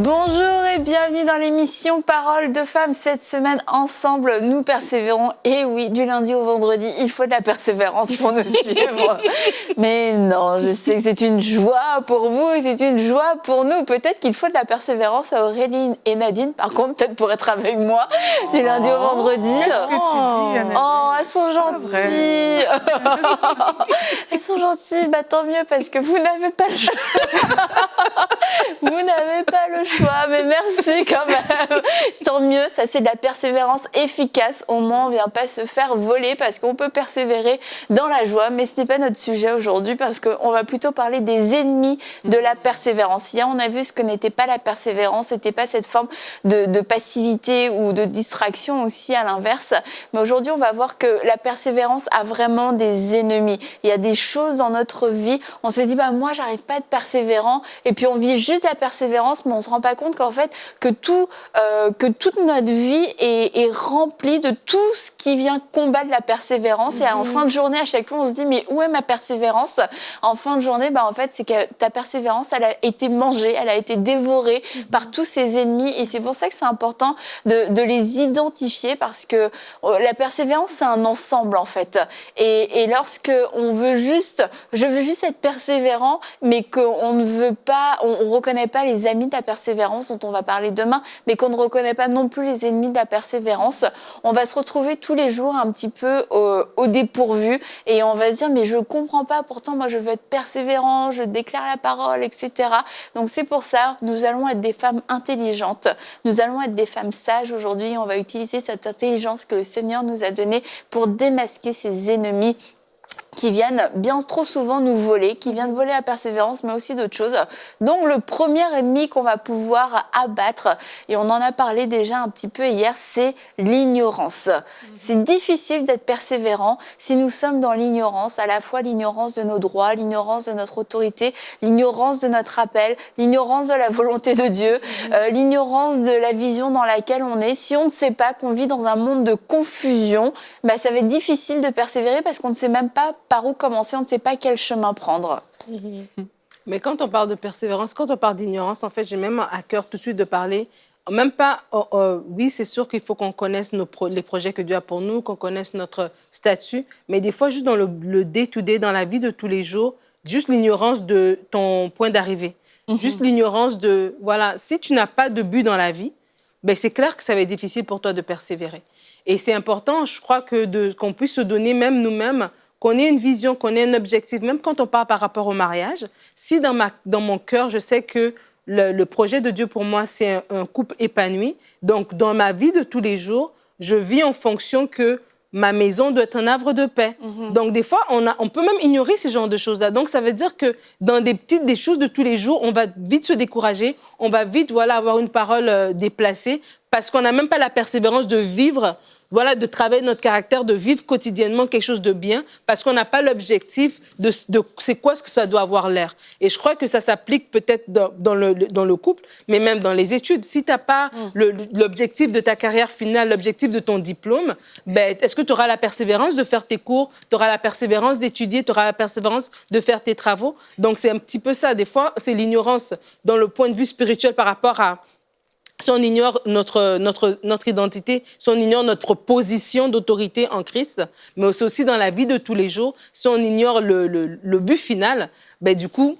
Bonjour et bienvenue dans l'émission Paroles de femmes. Cette semaine, ensemble, nous persévérons. Et oui, du lundi au vendredi, il faut de la persévérance pour nous suivre. Mais non, je sais que c'est une joie pour vous et c'est une joie pour nous. Peut-être qu'il faut de la persévérance à Aurélie et Nadine, par contre, peut-être pour être avec moi du lundi au vendredi. Qu'est-ce que tu dis, Annabelle? Oh, elles sont gentilles. Elles sont gentilles, bah tant mieux parce que vous n'avez pas le choix. Vous n'avez pas le choix, mais merci quand même. Tant mieux, ça c'est de la persévérance efficace. Au moins, on ne vient pas se faire voler parce qu'on peut persévérer dans la joie. Mais ce n'est pas notre sujet aujourd'hui parce qu'on va plutôt parler des ennemis de la persévérance. Hier, on a vu ce que n'était pas la persévérance. Ce n'était pas cette forme de passivité ou de distraction aussi à l'inverse. Mais aujourd'hui, on va voir que la persévérance a vraiment des ennemis. Il y a des choses dans notre vie. On se dit, bah moi, j'arrive pas à être persévérant. Et puis, on vit juste la persévérance, mais on se rend pas compte qu'en fait, que toute notre vie est remplie de tout ce qui vient combattre la persévérance. Et en fin de journée, à chaque fois, on se dit, mais où est ma persévérance? En fin de journée, bah, en fait, c'est que ta persévérance, elle a été mangée, elle a été dévorée par tous ces ennemis. Et c'est pour ça que c'est important de les identifier parce que la persévérance, c'est un ensemble, en fait. Et lorsque on veut juste, je veux juste être persévérant, mais qu'on ne veut pas, on reconnaît pas les amis de la persévérance dont on va parler demain, mais qu'on ne reconnaît pas non plus les ennemis de la persévérance, on va se retrouver tous les jours un petit peu au dépourvu et on va se dire mais je comprends pas, pourtant moi je veux être persévérant, je déclare la parole, etc. Donc c'est pour ça, nous allons être des femmes intelligentes, nous allons être des femmes sages aujourd'hui, on va utiliser cette intelligence que le Seigneur nous a donnée pour démasquer ces ennemis qui viennent bien trop souvent nous voler, qui viennent voler la persévérance, mais aussi d'autres choses. Donc, le premier ennemi qu'on va pouvoir abattre, et on en a parlé déjà un petit peu hier, c'est l'ignorance. C'est difficile d'être persévérant si nous sommes dans l'ignorance, à la fois l'ignorance de nos droits, l'ignorance de notre autorité, l'ignorance de notre appel, l'ignorance de la volonté de Dieu, l'ignorance de la vision dans laquelle on est. Si on ne sait pas qu'on vit dans un monde de confusion, bah, ça va être difficile de persévérer parce qu'on ne sait même pas par où commencer, on ne sait pas quel chemin prendre. Mais quand on parle de persévérance, quand on parle d'ignorance, en fait, j'ai même à cœur tout de suite de parler, même pas, oui, c'est sûr qu'il faut qu'on connaisse les projets que Dieu a pour nous, qu'on connaisse notre statut, mais des fois, juste dans le day-to-day, dans la vie de tous les jours, juste l'ignorance de ton point d'arrivée, juste l'ignorance de, voilà, si tu n'as pas de but dans la vie, ben c'est clair que ça va être difficile pour toi de persévérer. Et c'est important, je crois, qu'on puisse se donner même nous-mêmes, qu'on ait une vision, qu'on ait un objectif, même quand on parle par rapport au mariage. Si dans mon cœur, je sais que le projet de Dieu pour moi, c'est un couple épanoui, donc dans ma vie de tous les jours, je vis en fonction que ma maison doit être un havre de paix. Donc des fois, on peut même ignorer ce genre de choses-là. Donc ça veut dire que dans des choses de tous les jours, on va vite se décourager, on va vite avoir une parole déplacée parce qu'on n'a même pas la persévérance de vivre, de travailler notre caractère, de vivre quotidiennement quelque chose de bien, parce qu'on n'a pas l'objectif de c'est quoi ce que ça doit avoir l'air. Et je crois que ça s'applique peut-être dans le couple, mais même dans les études. Si tu n'as pas l'objectif de ta carrière finale, l'objectif de ton diplôme, ben, est-ce que tu auras la persévérance de faire tes cours, tu auras la persévérance d'étudier, tu auras la persévérance de faire tes travaux? Donc, c'est un petit peu ça. Des fois, c'est l'ignorance dans le point de vue spirituel par rapport à si on ignore notre identité, si on ignore notre position d'autorité en Christ, mais c'est aussi dans la vie de tous les jours, si on ignore le but final, ben, du coup,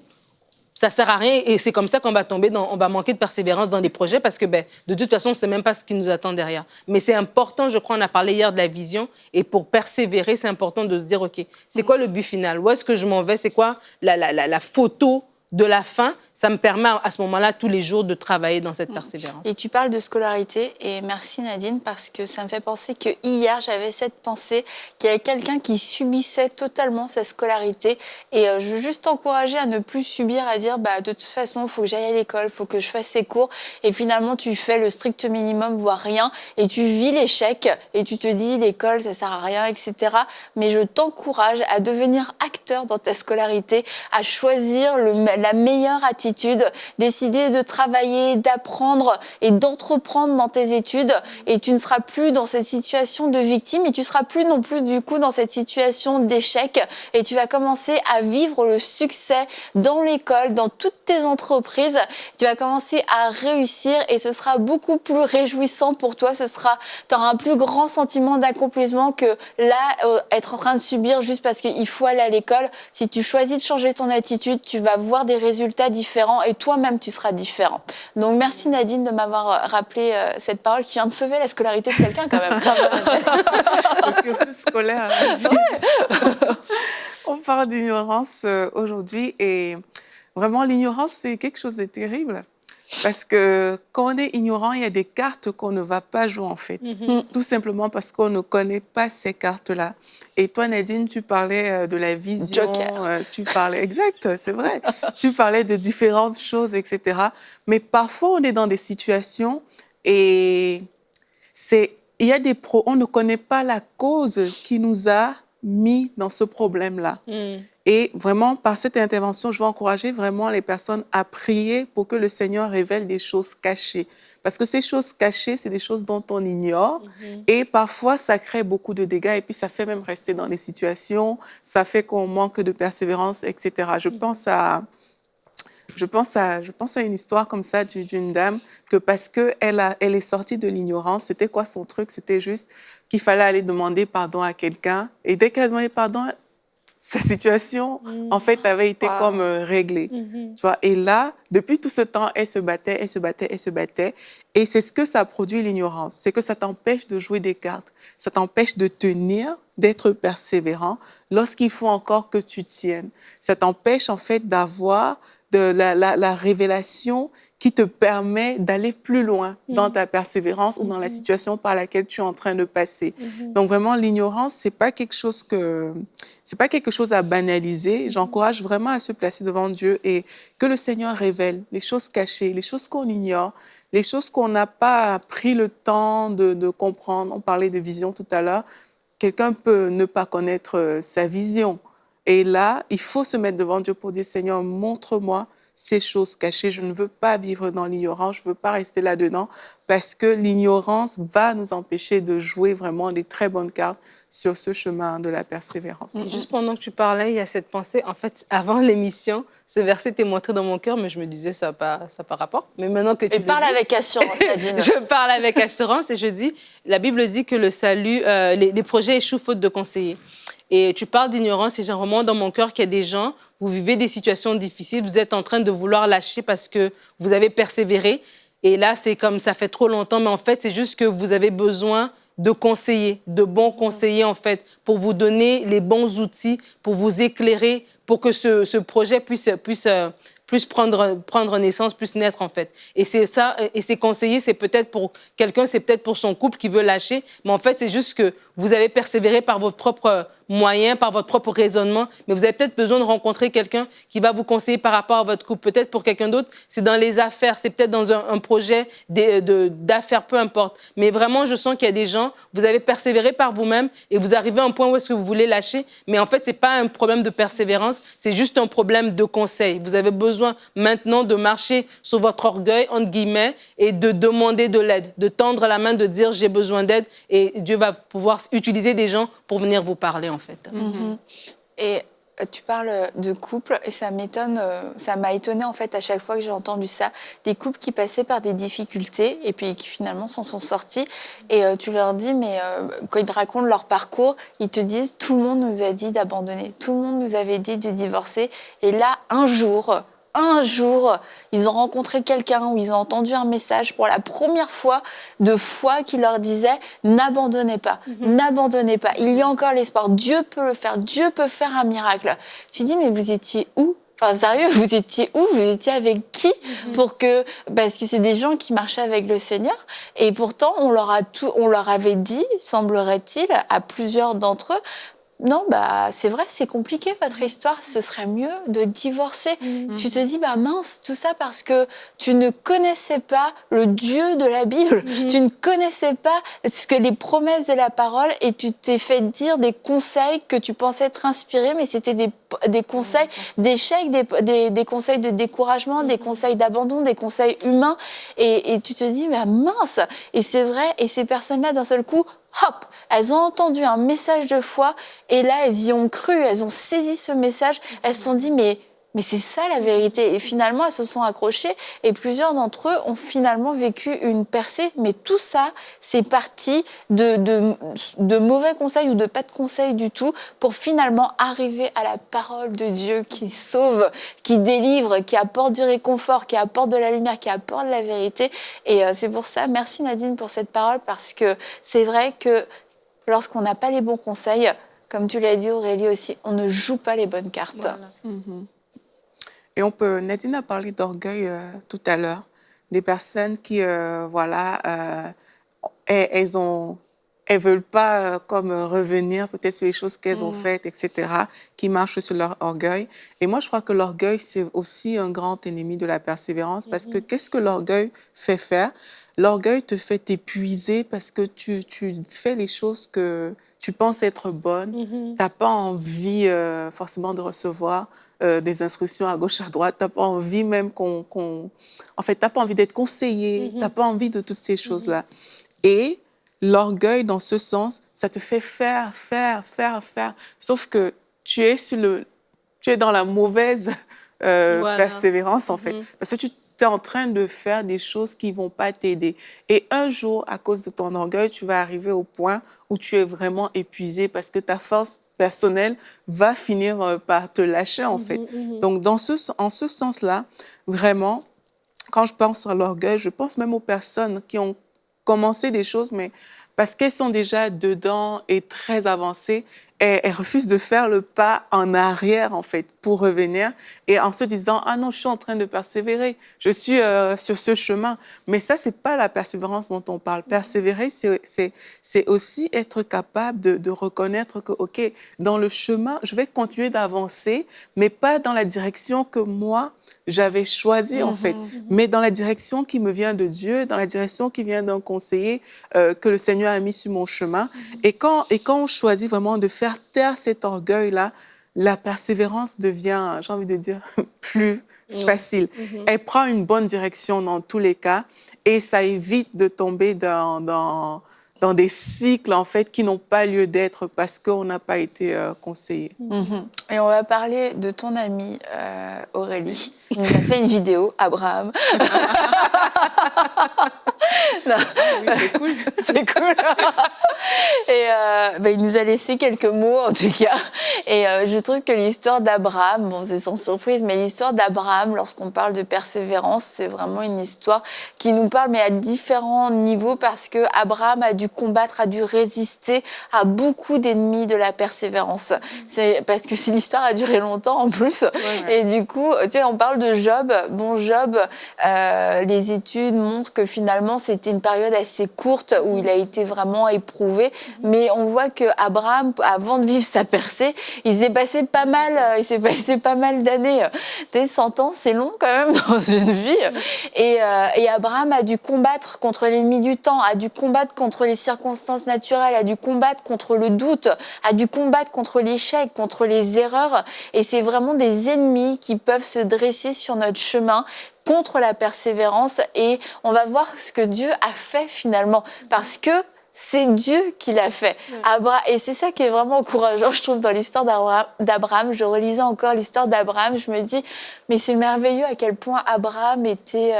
ça ne sert à rien et c'est comme ça qu'on va on va manquer de persévérance dans les projets parce que ben, de toute façon, on ne sait même pas ce qui nous attend derrière. Mais c'est important, je crois, on a parlé hier de la vision et pour persévérer, c'est important de se dire, OK, c'est quoi le but final? Où est-ce que je m'en vais? C'est quoi la photo de la fin? Ça me permet à ce moment-là, tous les jours, de travailler dans cette persévérance. Et tu parles de scolarité, et merci Nadine, parce que ça me fait penser que hier, j'avais cette pensée qu'il y avait quelqu'un qui subissait totalement sa scolarité. Et je veux juste t'encourager à ne plus subir, à dire, bah, de toute façon, il faut que j'aille à l'école, il faut que je fasse ces cours. Et finalement, tu fais le strict minimum, voire rien, et tu vis l'échec, et tu te dis, l'école, ça sert à rien, etc. Mais je t'encourage à devenir acteur dans ta scolarité, à choisir la meilleure attitude, décider de travailler, d'apprendre et d'entreprendre dans tes études. Et tu ne seras plus dans cette situation de victime et tu seras plus non plus du coup dans cette situation d'échec. Et tu vas commencer à vivre le succès dans l'école, dans toutes tes entreprises. Tu vas commencer à réussir et ce sera beaucoup plus réjouissant pour toi. Tu auras un plus grand sentiment d'accomplissement que là, être en train de subir juste parce qu'il faut aller à l'école. Si tu choisis de changer ton attitude, tu vas voir des résultats différents et toi-même, tu seras différent. Donc, merci Nadine de m'avoir rappelé cette parole qui vient de sauver la scolarité de quelqu'un quand même. Le cursus scolaire. On parle d'ignorance aujourd'hui et vraiment, l'ignorance, c'est quelque chose de terrible. Parce que quand on est ignorant, il y a des cartes qu'on ne va pas jouer en fait. Tout simplement parce qu'on ne connaît pas ces cartes-là. Et toi, Nadine, tu parlais de la vision. Tu parlais, exact, c'est vrai. Tu parlais de différentes choses, etc. Mais parfois, on est dans des situations et on ne connaît pas la cause qui nous a mis dans ce problème-là. Et vraiment, par cette intervention, je veux encourager vraiment les personnes à prier pour que le Seigneur révèle des choses cachées. Parce que ces choses cachées, c'est des choses dont on ignore. Et parfois, ça crée beaucoup de dégâts. Et puis, ça fait même rester dans des situations. Ça fait qu'on manque de persévérance, etc. Je pense à une histoire comme ça d'une dame que parce qu'elle est sortie de l'ignorance, c'était quoi son truc? C'était juste qu'il fallait aller demander pardon à quelqu'un. Et dès qu'elle a demandé pardon, sa situation, en fait, avait été comme réglée. Tu vois? Et là, depuis tout ce temps, elle se battait. Et c'est ce que ça produit, l'ignorance. C'est que ça t'empêche de jouer des cartes. Ça t'empêche de tenir, d'être persévérant lorsqu'il faut encore que tu tiennes. Ça t'empêche, en fait, d'avoir la révélation qui te permet d'aller plus loin dans ta persévérance ou dans la situation par laquelle tu es en train de passer. Donc vraiment, l'ignorance, c'est pas quelque chose à banaliser. J'encourage vraiment à se placer devant Dieu et que le Seigneur révèle les choses cachées, les choses qu'on ignore, les choses qu'on n'a pas pris le temps de comprendre. On parlait de vision tout à l'heure. Quelqu'un peut ne pas connaître sa vision. Et là, il faut se mettre devant Dieu pour dire, Seigneur, montre-moi ces choses cachées. Je ne veux pas vivre dans l'ignorance, je ne veux pas rester là-dedans parce que l'ignorance va nous empêcher de jouer vraiment des très bonnes cartes sur ce chemin de la persévérance. Juste pendant que tu parlais, il y a cette pensée. En fait, avant l'émission, ce verset était montré dans mon cœur, mais je me disais, ça n'a pas rapport. Mais maintenant que tu parle avec assurance, Nadine. Je parle avec assurance et je dis, la Bible dit que le salut, les projets échouent faute de conseillers. Et tu parles d'ignorance et j'ai vraiment dans mon cœur qu'il y a des gens, vous vivez des situations difficiles, vous êtes en train de vouloir lâcher parce que vous avez persévéré. Et là, c'est comme ça fait trop longtemps, mais en fait, c'est juste que vous avez besoin de conseillers, de bons conseillers, en fait, pour vous donner les bons outils, pour vous éclairer, pour que ce projet puisse prendre naissance, puisse naître, en fait. Et c'est ça, et ces conseillers, c'est peut-être pour quelqu'un, c'est peut-être pour son couple qui veut lâcher, mais en fait, c'est juste que vous avez persévéré par votre propre moyen, par votre propre raisonnement, mais vous avez peut-être besoin de rencontrer quelqu'un qui va vous conseiller par rapport à votre couple. Peut-être pour quelqu'un d'autre, c'est dans les affaires, c'est peut-être dans un projet d'affaires, peu importe. Mais vraiment, je sens qu'il y a des gens, vous avez persévéré par vous-même et vous arrivez à un point où est-ce que vous voulez lâcher, mais en fait, c'est pas un problème de persévérance, c'est juste un problème de conseil. Vous avez besoin maintenant de marcher sur votre orgueil, entre guillemets, et de demander de l'aide, de tendre la main, de dire j'ai besoin d'aide et Dieu va pouvoir utiliser des gens pour venir vous parler, en fait. Et tu parles de couple et ça m'a étonné en fait à chaque fois que j'ai entendu ça, des couples qui passaient par des difficultés et puis qui finalement s'en sont sortis et tu leur dis mais quand ils racontent leur parcours, ils te disent tout le monde nous a dit d'abandonner, tout le monde nous avait dit de divorcer et là un jour, ils ont rencontré quelqu'un ou ils ont entendu un message pour la première fois de foi qui leur disait « N'abandonnez pas, n'abandonnez pas, il y a encore l'espoir, Dieu peut le faire, Dieu peut faire un miracle. » Tu dis « Mais vous étiez où ? Enfin, sérieux, vous étiez où ? Vous étiez avec qui ? Parce que c'est des gens qui marchaient avec le Seigneur. Et pourtant, on leur avait dit, semblerait-il, à plusieurs d'entre eux, non, bah, c'est vrai, c'est compliqué votre histoire, ce serait mieux de divorcer. Tu te dis, bah mince, tout ça parce que tu ne connaissais pas le Dieu de la Bible, tu ne connaissais pas ce que les promesses de la parole et tu t'es fait dire des conseils que tu pensais être inspirés, mais c'était des conseils d'échec, des conseils de découragement, des conseils d'abandon, des conseils humains. Et tu te dis, bah mince, et c'est vrai, et ces personnes-là, d'un seul coup, hop, elles ont entendu un message de foi et là, elles y ont cru, elles ont saisi ce message, elles se sont dit, mais c'est ça la vérité. Et finalement, elles se sont accrochées et plusieurs d'entre eux ont finalement vécu une percée. Mais tout ça, c'est parti de mauvais conseils ou de pas de conseils du tout pour finalement arriver à la parole de Dieu qui sauve, qui délivre, qui apporte du réconfort, qui apporte de la lumière, qui apporte de la vérité. Et c'est pour ça, merci Nadine pour cette parole parce que c'est vrai que lorsqu'on n'a pas les bons conseils, comme tu l'as dit Aurélie aussi, on ne joue pas les bonnes cartes. Voilà. Et Nadine a parlé d'orgueil tout à l'heure, des personnes qui, elles veulent pas comme revenir peut-être sur les choses qu'elles ont faites, etc., qui marchent sur leur orgueil. Et moi, je crois que l'orgueil, c'est aussi un grand ennemi de la persévérance parce que qu'est-ce que l'orgueil fait faire? L'orgueil te fait t'épuiser parce que tu fais les choses que tu penses être bonnes. T'as pas envie forcément de recevoir des instructions à gauche, à droite. T'as pas envie même En fait, t'as pas envie d'être conseillé. T'as pas envie de toutes ces choses-là. Et l'orgueil, dans ce sens, ça te fait faire. Sauf que tu es dans la mauvaise persévérance, en fait. Parce que tu es en train de faire des choses qui ne vont pas t'aider. Et un jour, à cause de ton orgueil, tu vas arriver au point où tu es vraiment épuisé parce que ta force personnelle va finir par te lâcher, en fait. Donc, en ce sens-là, vraiment, quand je pense à l'orgueil, je pense même aux personnes qui ont commencé des choses, mais parce qu'elles sont déjà dedans et très avancées, elles refusent de faire le pas en arrière, en fait, pour revenir, et en se disant « Ah non, je suis en train de persévérer, je suis sur ce chemin ». Mais ça, c'est pas la persévérance dont on parle. Persévérer, c'est aussi être capable de reconnaître que, OK, dans le chemin, je vais continuer d'avancer, mais pas dans la direction que moi, j'avais choisi, en fait, mais dans la direction qui me vient de Dieu, dans la direction qui vient d'un conseiller que le Seigneur a mis sur mon chemin. Et quand on choisit vraiment de faire taire cet orgueil-là, la persévérance devient, j'ai envie de dire, plus facile. Elle prend une bonne direction dans tous les cas et ça évite de tomber dans des cycles, en fait, qui n'ont pas lieu d'être parce qu'on n'a pas été conseillé. Et on va parler de ton ami Aurélie. Il nous a fait une vidéo, Abraham. Non. Oui, c'est cool. C'est cool. Et il nous a laissé quelques mots, en tout cas. Et je trouve que l'histoire d'Abraham, bon, c'est sans surprise, mais l'histoire d'Abraham, lorsqu'on parle de persévérance, c'est vraiment une histoire qui nous parle, mais à différents niveaux, parce que Abraham a dû combattre, a dû résister à beaucoup d'ennemis de la persévérance. C'est parce que l'histoire a duré longtemps, en plus. Ouais. Et du coup, tu sais, on parle de Job. Bon, Job, les études montrent que finalement, c'était une période assez courte où il a été vraiment éprouvé. Mais on voit que Abraham, avant de vivre sa percée, il s'est passé pas mal d'années. Tu sais, 100 ans, c'est long quand même dans une vie. Et Abraham a dû combattre contre l'ennemi du temps, a dû combattre contre les circonstances naturelles, a dû combattre contre le doute, a dû combattre contre l'échec, contre les erreurs. Et c'est vraiment des ennemis qui peuvent se dresser sur notre chemin contre la persévérance. Et on va voir ce que Dieu a fait finalement. Parce que c'est Dieu qui l'a fait. Et c'est ça qui est vraiment encourageant, je trouve, dans l'histoire d'Abraham. Je relisais encore l'histoire d'Abraham. Je me dis, mais c'est merveilleux à quel point Abraham était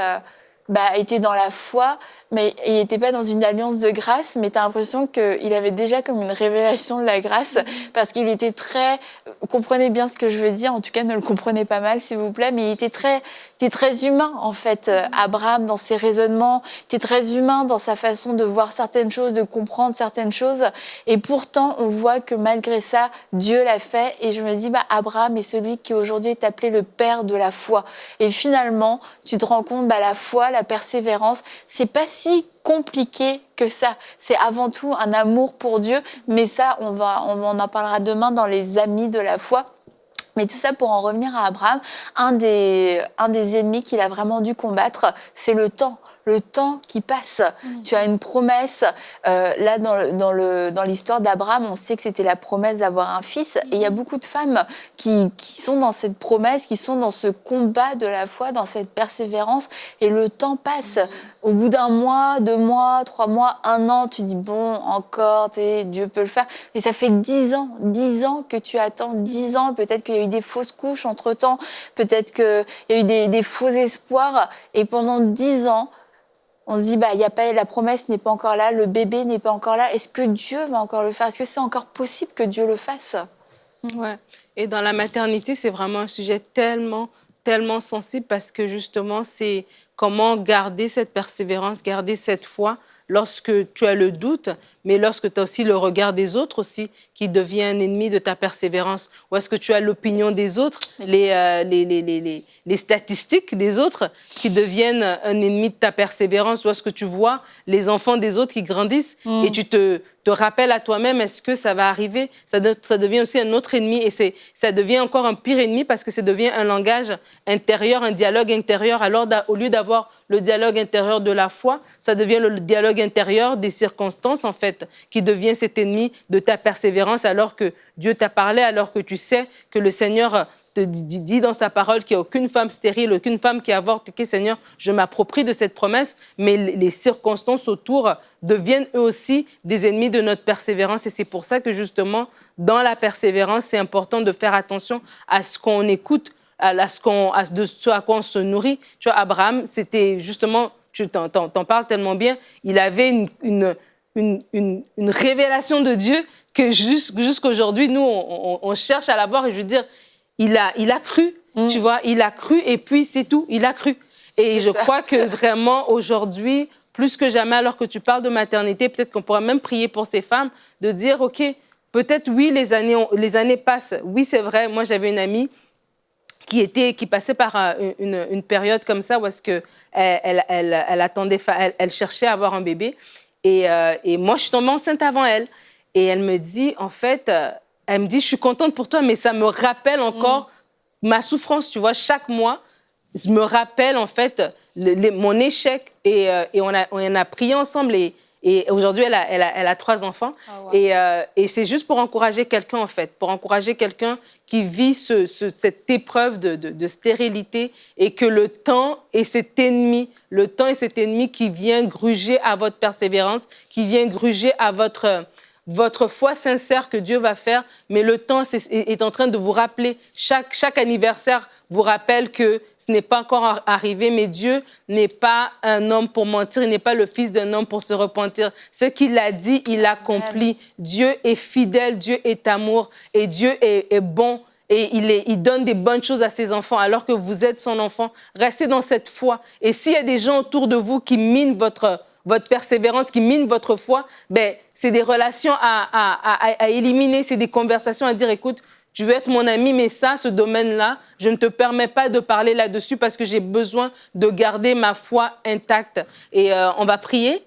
dans la foi, mais il n'était pas dans une alliance de grâce, mais tu as l'impression qu'il avait déjà comme une révélation de la grâce, parce qu'il était très... Comprenez bien ce que je veux dire, en tout cas ne le comprenez pas mal, s'il vous plaît, mais il était très humain, en fait, Abraham, dans ses raisonnements, il était très humain dans sa façon de voir certaines choses, de comprendre certaines choses, et pourtant, on voit que malgré ça, Dieu l'a fait, et je me dis, Abraham est celui qui aujourd'hui est appelé le père de la foi. Et finalement, tu te rends compte, la foi, la persévérance, c'est pas si compliqué que ça. C'est avant tout un amour pour Dieu, mais ça, on en parlera demain dans les amis de la foi. Mais tout ça pour en revenir à Abraham, un des ennemis qu'il a vraiment dû combattre, c'est le temps. Le temps qui passe. Tu as une promesse. Là, dans l'histoire d'Abraham, on sait que c'était la promesse d'avoir un fils. Et il y a beaucoup de femmes qui sont dans cette promesse, qui sont dans ce combat de la foi, dans cette persévérance. Et le temps passe. Au bout d'un mois, 2 mois, 3 mois, 1 an, tu dis, bon, encore, Dieu peut le faire. Mais ça fait 10 ans que tu attends, 10 ans. Peut-être qu'il y a eu des fausses couches entre-temps. Peut-être qu'il y a eu des faux espoirs. Et pendant 10 ans, on se dit, la promesse n'est pas encore là, le bébé n'est pas encore là. Est-ce que Dieu va encore le faire? Est-ce que c'est encore possible que Dieu le fasse? Ouais. Et dans la maternité, c'est vraiment un sujet tellement, tellement sensible parce que justement, c'est comment garder cette persévérance, garder cette foi lorsque tu as le doute, mais lorsque tu as aussi le regard des autres aussi qui devient un ennemi de ta persévérance. Ou est-ce que tu as l'opinion des autres, les statistiques des autres qui deviennent un ennemi de ta persévérance? Ou est-ce que tu vois les enfants des autres qui grandissent et tu te rappelles à toi-même, est-ce que ça va arriver? Ça devient aussi un autre ennemi et ça devient encore un pire ennemi parce que ça devient un langage intérieur, un dialogue intérieur. Alors, au lieu d'avoir le dialogue intérieur de la foi, ça devient le dialogue intérieur des circonstances, en fait, qui devient cet ennemi de ta persévérance alors que Dieu t'a parlé, alors que tu sais que le Seigneur te dit dans sa parole qu'il n'y a aucune femme stérile, aucune femme qui avorte. Ok, Seigneur, je m'approprie de cette promesse, mais les circonstances autour deviennent eux aussi des ennemis de notre persévérance. Et c'est pour ça que justement, dans la persévérance, c'est important de faire attention à ce qu'on écoute, de ce à quoi on se nourrit. Tu vois, Abraham, c'était justement, tu t'en parles tellement bien, il avait une révélation de Dieu que jusqu'aujourd'hui, nous, on cherche à l'avoir. Et je veux dire, il a cru, tu vois, il a cru et puis c'est tout, il a cru. Et je crois que vraiment aujourd'hui, plus que jamais, alors que tu parles de maternité, peut-être qu'on pourrait même prier pour ces femmes, de dire, OK, peut-être oui, les années passent. Oui, c'est vrai, moi j'avais une amie qui passait par une période comme ça où est-ce que elle cherchait à avoir un bébé. Et moi, je suis tombée enceinte avant elle. Et elle me dit, en fait, elle me dit, je suis contente pour toi, mais ça me rappelle encore ma souffrance, tu vois. Chaque mois, je me rappelle, en fait, mon échec. Et on a prié ensemble. Et aujourd'hui, elle a 3 enfants. Oh, wow. Et c'est juste pour encourager quelqu'un, en fait, pour encourager quelqu'un qui vit cette épreuve de stérilité et que le temps est cet ennemi qui vient gruger à votre persévérance, qui vient gruger à votre foi sincère que Dieu va faire, mais le temps est en train de vous rappeler, chaque anniversaire vous rappelle que ce n'est pas encore arrivé, mais Dieu n'est pas un homme pour mentir, il n'est pas le fils d'un homme pour se repentir. Ce qu'il a dit, il accomplit. Dieu est fidèle, Dieu est amour et Dieu est bon. Et il donne des bonnes choses à ses enfants alors que vous êtes son enfant. Restez dans cette foi. Et s'il y a des gens autour de vous qui minent votre persévérance, qui minent votre foi, ben, c'est des relations à éliminer, c'est des conversations à dire, écoute, tu veux être mon ami, mais ça, ce domaine-là, je ne te permets pas de parler là-dessus parce que j'ai besoin de garder ma foi intacte. Et on va prier.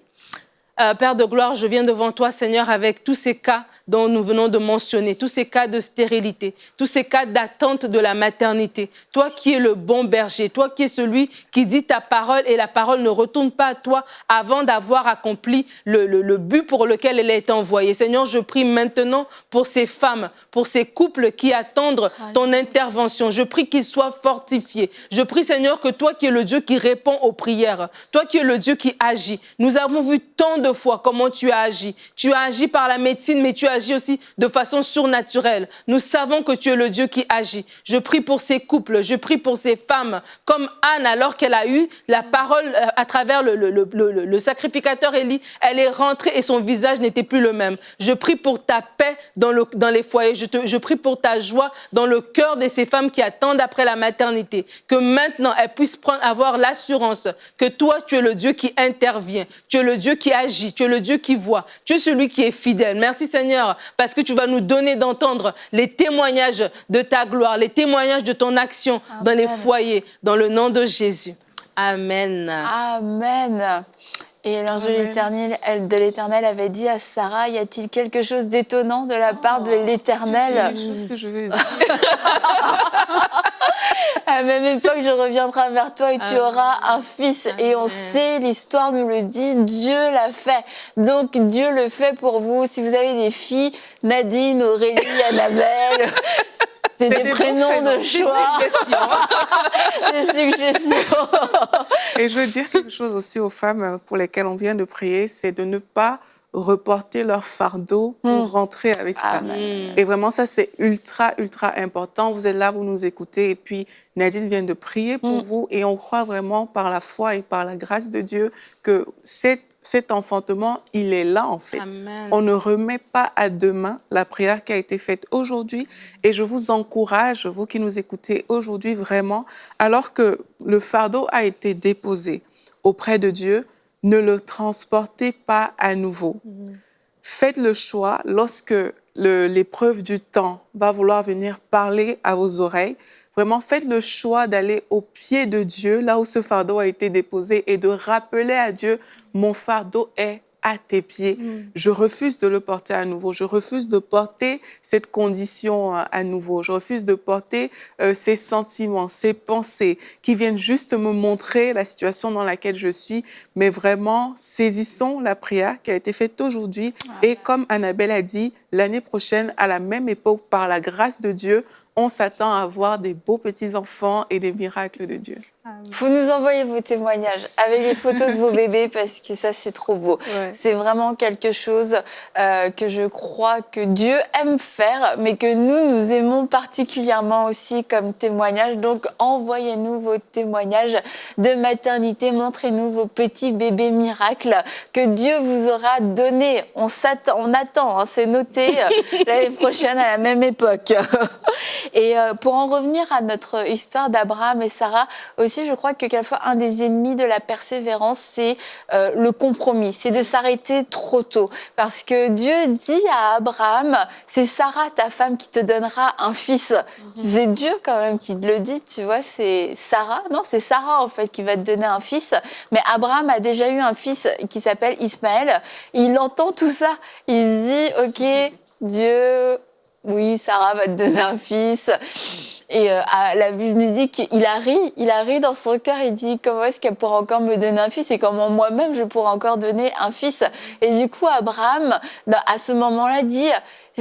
Père de gloire, je viens devant toi, Seigneur, avec tous ces cas dont nous venons de mentionner, tous ces cas de stérilité, tous ces cas d'attente de la maternité. Toi qui es le bon berger, toi qui es celui qui dit ta parole et la parole ne retourne pas à toi avant d'avoir accompli le but pour lequel elle a été envoyée. Seigneur, je prie maintenant pour ces femmes, pour ces couples qui attendent ton intervention. Je prie qu'ils soient fortifiés. Je prie, Seigneur, que toi qui es le Dieu qui répond aux prières, toi qui es le Dieu qui agit. Nous avons vu tant de fois comment tu as agi. Tu as agi par la médecine, mais tu as agi aussi de façon surnaturelle. Nous savons que tu es le Dieu qui agit. Je prie pour ces couples, je prie pour ces femmes, comme Anne, alors qu'elle a eu la parole à travers le sacrificateur Élie, elle est rentrée et son visage n'était plus le même. Je prie pour ta paix dans les foyers. Je prie pour ta joie dans le cœur de ces femmes qui attendent après la maternité. Que maintenant, elles puissent avoir l'assurance que toi, tu es le Dieu qui intervient. Tu es le Dieu qui agit. Tu es le Dieu qui voit. Tu es celui qui est fidèle. Merci Seigneur, parce que tu vas nous donner d'entendre les témoignages de ta gloire, les témoignages de ton action dans les foyers, dans le nom de Jésus. Amen. Amen. Et l'ange de Amen. l'Éternel avait dit à Sarah, y a-t-il quelque chose d'étonnant de la part de Tu dis l'Éternel? les choses que je veux dire. À la même époque, je reviendrai vers toi et tu Amen. auras un fils. Et on Amen. sait, l'histoire nous le dit, Dieu l'a fait. Donc Dieu le fait pour vous. Si vous avez des filles, Nadine, Aurélie, Annabelle, c'est des des bons prénoms de prénoms. choix, des suggestions. Et je veux dire quelque chose aussi aux femmes pour lesquelles on vient de prier, c'est de ne pas reporter leur fardeau pour rentrer avec ça. Amen. Et vraiment, ça, c'est ultra, ultra important. Vous êtes là, vous nous écoutez, et puis Nadine vient de prier pour vous, et on croit vraiment par la foi et par la grâce de Dieu que cet enfantement, il est là, en fait. Amen. On ne remet pas à demain la prière qui a été faite aujourd'hui. Et je vous encourage, vous qui nous écoutez aujourd'hui, vraiment, alors que le fardeau a été déposé auprès de Dieu, ne le transportez pas à nouveau. Faites le choix, lorsque l'épreuve du temps va vouloir venir parler à vos oreilles, vraiment faites le choix d'aller au pied de Dieu, là où ce fardeau a été déposé, et de rappeler à Dieu, mon fardeau est à tes pieds. Je refuse de le porter à nouveau. Je refuse de porter cette condition à nouveau. Je refuse de porter ces sentiments, ces pensées qui viennent juste me montrer la situation dans laquelle je suis. Mais vraiment, saisissons la prière qui a été faite aujourd'hui. Et comme Annabelle a dit, l'année prochaine, à la même époque, par la grâce de Dieu, on s'attend à voir des beaux petits-enfants et des miracles de Dieu. Vous nous envoyez vos témoignages avec les photos de vos bébés parce que ça, c'est trop beau. Ouais. C'est vraiment quelque chose que je crois que Dieu aime faire, mais que nous aimons particulièrement aussi comme témoignage. Donc, envoyez-nous vos témoignages de maternité. Montrez-nous vos petits bébés miracles que Dieu vous aura donnés. On attend, hein, c'est noté l'année prochaine à la même époque. Et pour en revenir à notre histoire d'Abraham et Sarah, aussi, je crois que quelquefois, un des ennemis de la persévérance, c'est le compromis, c'est de s'arrêter trop tôt. Parce que Dieu dit à Abraham, c'est Sarah, ta femme, qui te donnera un fils. C'est Dieu quand même qui le dit, tu vois, c'est Sarah. Non, c'est Sarah en fait qui va te donner un fils. Mais Abraham a déjà eu un fils qui s'appelle Ismaël. Il entend tout ça. Il se dit, ok, Dieu, oui, Sarah va te donner un fils. Et la Bible nous dit qu'il a ri dans son cœur, il dit comment est-ce qu'elle pourra encore me donner un fils et comment moi-même je pourrais encore donner un fils. Et du coup, Abraham, à ce moment-là, dit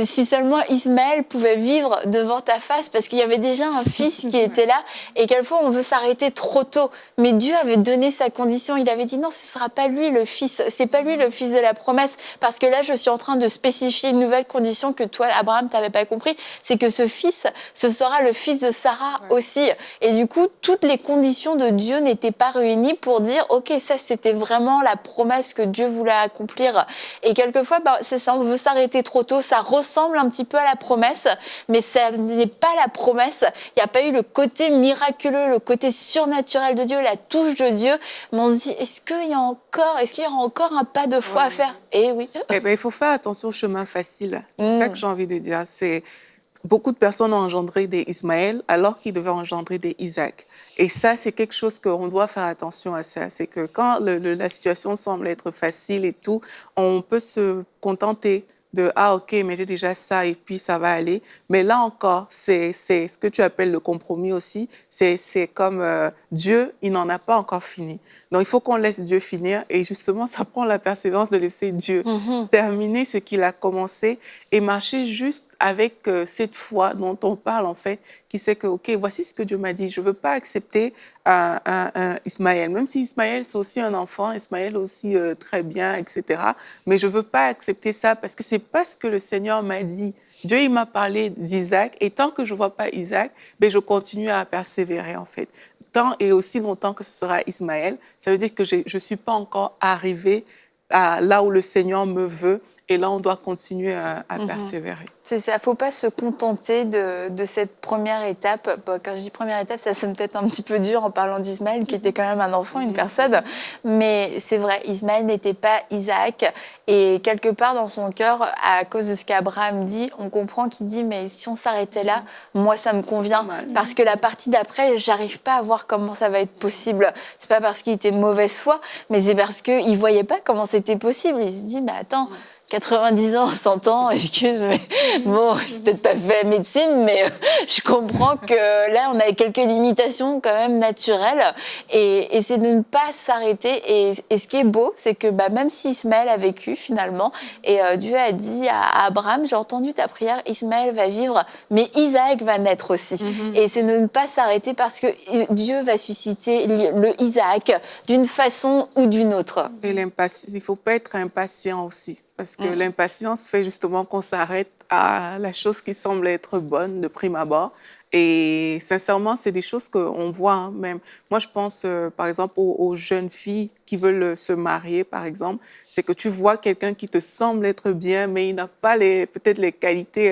si seulement Ismaël pouvait vivre devant ta face, parce qu'il y avait déjà un fils qui était là, et quelquefois on veut s'arrêter trop tôt. Mais Dieu avait donné sa condition, il avait dit non, ce sera pas lui le fils, c'est pas lui le fils de la promesse, parce que là je suis en train de spécifier une nouvelle condition que toi, Abraham, t'avais pas compris, c'est que ce fils, ce sera le fils de Sarah aussi. Et du coup, toutes les conditions de Dieu n'étaient pas réunies pour dire ok, ça c'était vraiment la promesse que Dieu voulait accomplir. Et quelquefois, c'est ça, on veut s'arrêter trop tôt, ça ressemble un petit peu à la promesse, mais ça n'est pas la promesse. Il n'y a pas eu le côté miraculeux, le côté surnaturel de Dieu, la touche de Dieu. Mais on se dit, est-ce qu'il y aura encore un pas de foi à faire? Eh oui. Eh ben, il faut faire attention au chemin facile. C'est ça que j'ai envie de dire. C'est beaucoup de personnes ont engendré des Ismaël alors qu'ils devaient engendrer des Isaac. Et ça, c'est quelque chose qu'on doit faire attention à ça. C'est que quand la situation semble être facile et tout, on peut se contenter de « Ah, ok, mais j'ai déjà ça et puis ça va aller ». Mais là encore, c'est ce que tu appelles le compromis aussi. C'est comme Dieu, il n'en a pas encore fini. Donc, il faut qu'on laisse Dieu finir. Et justement, ça prend la persévérance de laisser Dieu terminer ce qu'il a commencé et marcher juste avec cette foi dont on parle, en fait, qui sait que, ok, voici ce que Dieu m'a dit. Je ne veux pas accepter un Ismaël. Même si Ismaël, c'est aussi un enfant, Ismaël aussi très bien, etc. Mais je ne veux pas accepter ça parce que ce n'est pas ce que le Seigneur m'a dit. Dieu, il m'a parlé d'Isaac et tant que je ne vois pas Isaac, ben, je continue à persévérer, en fait. Tant et aussi longtemps que ce sera Ismaël, ça veut dire que je ne suis pas encore arrivée là où le Seigneur me veut Et là, on doit continuer à persévérer. C'est ça, il ne faut pas se contenter de cette première étape. Bon, quand je dis première étape, ça sonne peut-être un petit peu dur en parlant d'Ismaël, qui était quand même un enfant, une personne. Mais c'est vrai, Ismaël n'était pas Isaac. Et quelque part dans son cœur, à cause de ce qu'Abraham dit, on comprend qu'il dit, mais si on s'arrêtait là, moi, ça me convient. Parce que la partie d'après, j'arrive pas à voir comment ça va être possible. C'est pas parce qu'il était de mauvaise foi, mais c'est parce qu'il voyait pas comment c'était possible. Il se dit, mais attends... 90 ans, 100 ans, excuse, mais bon, j'ai peut-être pas fait médecine, mais je comprends que là, on a quelques limitations quand même naturelles, et c'est de ne pas s'arrêter. Et ce qui est beau, c'est que même si Ismaël a vécu finalement, et Dieu a dit à Abraham, j'ai entendu ta prière, Ismaël va vivre, mais Isaac va naître aussi. Et c'est de ne pas s'arrêter parce que Dieu va susciter le Isaac d'une façon ou d'une autre. Et l'impatience, il faut pas être impatient aussi. Parce que l'impatience fait justement qu'on s'arrête à la chose qui semble être bonne de prime abord. Et sincèrement, c'est des choses qu'on voit même. Moi, je pense, par exemple, aux jeunes filles qui veulent se marier, par exemple. C'est que tu vois quelqu'un qui te semble être bien, mais il n'a pas peut-être les qualités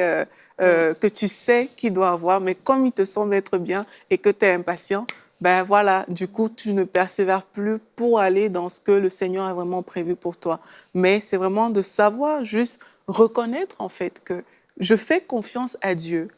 que tu sais qu'il doit avoir. Mais comme il te semble être bien et que tu es impatient, ben voilà, du coup, tu ne persévères plus pour aller dans ce que le Seigneur a vraiment prévu pour toi. Mais c'est vraiment de savoir juste reconnaître, en fait, que je fais confiance à Dieu.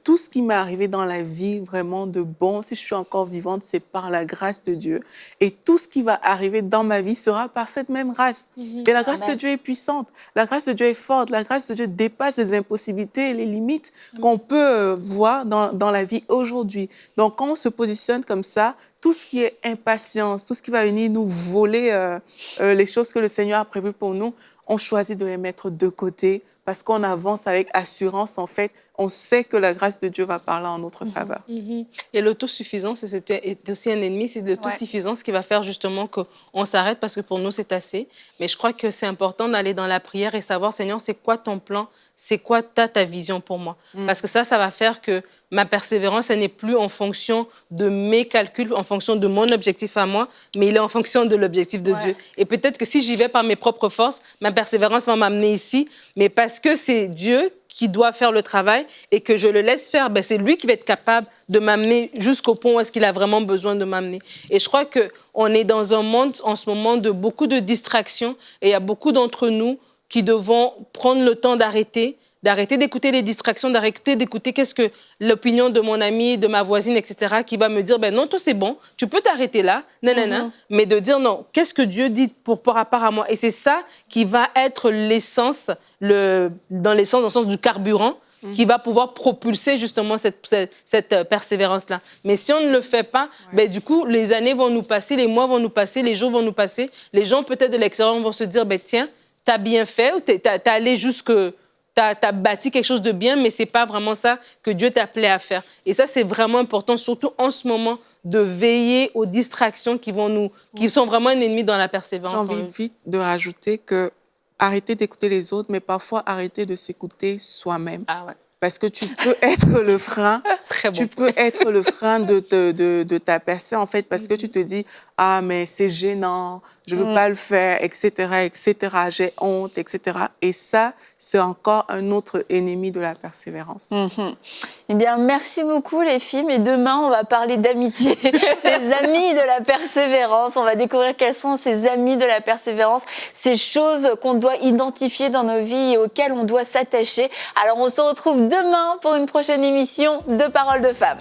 Tout ce qui m'est arrivé dans la vie, vraiment de bon, si je suis encore vivante, c'est par la grâce de Dieu. Et tout ce qui va arriver dans ma vie sera par cette même grâce. Et la grâce de Dieu est puissante, la grâce de Dieu est forte, la grâce de Dieu dépasse les impossibilités et les limites qu'on peut voir dans la vie aujourd'hui. Donc, quand on se positionne comme ça, tout ce qui est impatience, tout ce qui va venir nous voler les choses que le Seigneur a prévues pour nous, on choisit de les mettre de côté parce qu'on avance avec assurance, en fait. On sait que la grâce de Dieu va parler en notre faveur. Et l'autosuffisance est aussi un ennemi, c'est l'autosuffisance qui va faire justement qu'on s'arrête parce que pour nous, c'est assez. Mais je crois que c'est important d'aller dans la prière et savoir, Seigneur, c'est quoi ton plan? C'est quoi ta vision pour moi? Parce que ça va faire que ma persévérance, elle n'est plus en fonction de mes calculs, en fonction de mon objectif à moi, mais il est en fonction de l'objectif de Dieu. Et peut-être que si j'y vais par mes propres forces, ma persévérance va m'amener ici, mais parce que c'est Dieu qui doit faire le travail et que je le laisse faire, c'est lui qui va être capable de m'amener jusqu'au point où est-ce qu'il a vraiment besoin de m'amener. Et je crois qu'on est dans un monde en ce moment de beaucoup de distractions et il y a beaucoup d'entre nous qui devons prendre le temps d'arrêter d'écouter les distractions, d'arrêter d'écouter qu'est-ce que l'opinion de mon ami, de ma voisine, etc., qui va me dire, non, toi, c'est bon, tu peux t'arrêter là, mais de dire, non, qu'est-ce que Dieu dit par rapport à moi? Et c'est ça qui va être l'essence, dans le sens du carburant, qui va pouvoir propulser justement cette persévérance-là. Mais si on ne le fait pas, du coup, les années vont nous passer, les mois vont nous passer, les jours vont nous passer, les gens peut-être de l'extérieur vont se dire, tiens, t'as bien fait, ou t'es allé jusque... T'as bâti quelque chose de bien, mais c'est pas vraiment ça que Dieu t'a appelé à faire. Et ça, c'est vraiment important, surtout en ce moment, de veiller aux distractions qui sont vraiment un ennemi dans la persévérance. J'ai envie vite de rajouter que arrêter d'écouter les autres, mais parfois arrêter de s'écouter soi-même. Ah ouais. Parce que tu peux être le frein, tu peux être le frein de ta percée, en fait, parce que tu te dis, ah, mais c'est gênant, je veux pas le faire, etc., j'ai honte, etc. Et ça, c'est encore un autre ennemi de la persévérance. Eh bien, merci beaucoup, les filles. Mais demain, on va parler d'amitié, les amis de la persévérance. On va découvrir quels sont ces amis de la persévérance, ces choses qu'on doit identifier dans nos vies et auxquelles on doit s'attacher. Alors, on se retrouve demain pour une prochaine émission de Paroles de Femmes.